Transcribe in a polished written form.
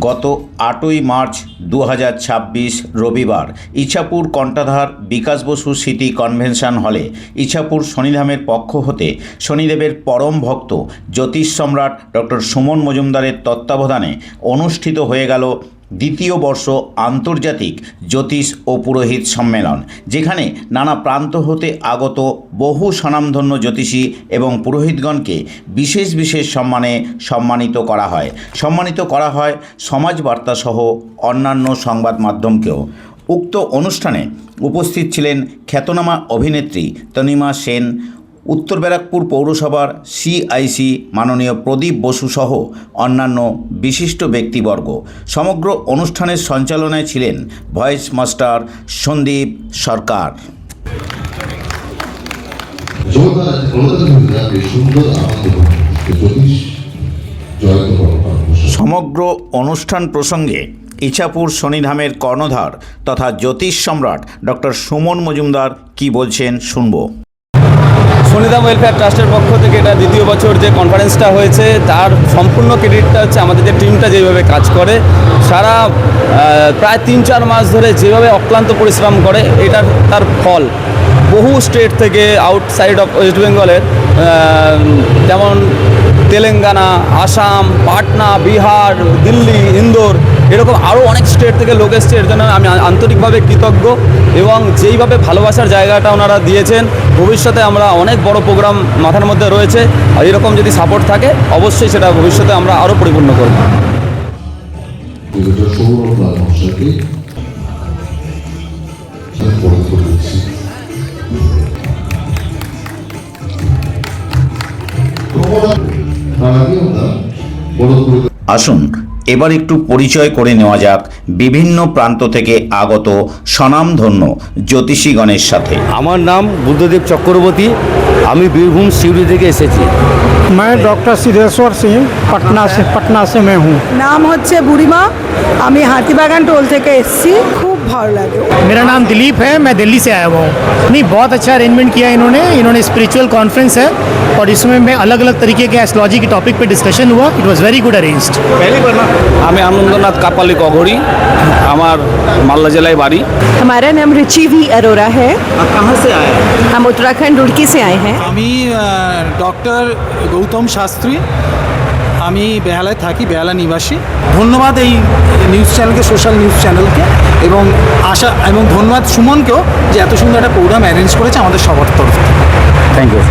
গত 8ই মার্চ 2026 রবিবার ইছাপুর কণ্টাধার বিকাশ বসু স্মৃতি কনভেনশন হলে ইছাপুর শনিধামের পক্ষ হতে শনিদেবের পরম ভক্ত জ্যোতিষ সম্রাট ডক্টর সুমন মজুমদারের তত্ত্বাবধানে অনুষ্ঠিত হয়ে গেল দ্বিতীয় বর্ষ আন্তর্জাতিক জ্যোতিষ ও পুরোহিত সম্মেলন, যেখানে নানা প্রান্ত হতে আগত বহু স্বনামধন্য জ্যোতিষী এবং পুরোহিতগণকে বিশেষ বিশেষ সম্মানে সম্মানিত করা হয় সমাজ বার্তাসহ অন্যান্য সংবাদ মাধ্যমকেও। উক্ত অনুষ্ঠানে উপস্থিত ছিলেন খ্যাতনামা অভিনেত্রী তনিমা সেন, উত্তর ব্যারাকপুর পৌরসভার CIC মাননীয় প্রদীপ বসু সহ অন্যান্য বিশিষ্ট ব্যক্তিবর্গ। সমগ্র অনুষ্ঠানের সঞ্চালনায় ছিলেন ভয়েস মাস্টার সন্দীপ সরকার। সমগ্র অনুষ্ঠান প্রসঙ্গে ইছাপুর শনিধামের কর্ণধার তথা জ্যোতিষ সম্রাট ডক্টর সুমন মজুমদার কি বলছেন শুনব। শনিধাম ওয়েলফেয়ার ট্রাস্টের পক্ষ থেকে এটা দ্বিতীয় বছর যে কনফারেন্সটা হয়েছে, তার সম্পূর্ণ ক্রেডিটটা হচ্ছে আমাদের যে টিমটা যেভাবে কাজ করে, সারা প্রায় 3-4 মাস ধরে যেভাবে অক্লান্ত পরিশ্রম করে, এটা তার ফল। বহু স্টেট থেকে আউটসাইড অফ ওয়েস্ট বেঙ্গলের যেমন তেলেঙ্গানা, আসাম, পাটনা, বিহার, দিল্লি, ইন্দোর, এরকম আরও অনেক স্টেট থেকে লোক এসছে। এর জন্য আমি আন্তরিকভাবে কৃতজ্ঞ এবং যেইভাবে ভালোবাসার জায়গাটা ওনারা দিয়েছেন, ভবিষ্যতে আমরা অনেক বড় প্রোগ্রাম মাথার মধ্যে রয়েছে। আর এরকম যদি সাপোর্ট থাকে, অবশ্যই সেটা ভবিষ্যতে আমরা আরও পরিপূর্ণ করব। আসুন এবার একটু পরিচয় করে নেওয়া যাক বিভিন্ন প্রান্ত থেকে আগত স্বনামধন্য জ্যোতিষীগণের সাথে। আমার নাম বুদ্ধদেব চক্রবর্তী, আমি বীরভূম সিউড়ি থেকে এসেছি। मैं डॉक्टर सिद्धेश्वर सिंह पटना से मैं हूँ। नाम হচ্ছে বুড়িমা, আমি হাতিবাগান টোল থেকে এসেছি। খুব ভালো লাগে। मेरा नाम दिलीप है, मैं दिल्ली से आया हुआ हूँ। नहीं, बहुत अच्छा अरेंजमेंट किया इन्होंने स्पिरिचुअल कॉन्फ्रेंस है और इसमें मैं अलग अलग तरीके के एस्ट्रोलॉजी के टॉपिक पे डिस्कशन हुआ। It was very good arranged. আমি আনন্দনাথ কাপালি কঘড়ি, আমার মালদা জেলায় বাড়ি। हमारा नाम रुचि वी अरोरा है। आप कहाँ से आए? हम उत्तराखंड रुड़की से आए हैं। আমি ডক্টর গৌতম শাস্ত্রী, আমি বেহালায় থাকি, বেহালা নিবাসী। ধন্যবাদ এই নিউজ চ্যানেলকে, সোশ্যাল নিউজ চ্যানেলকে, এবং ধন্যবাদ সুমনকেও যে এত সুন্দর একটা প্রোগ্রাম অ্যারেঞ্জ করেছে আমাদের সবার তরফ থেকে। Thank you.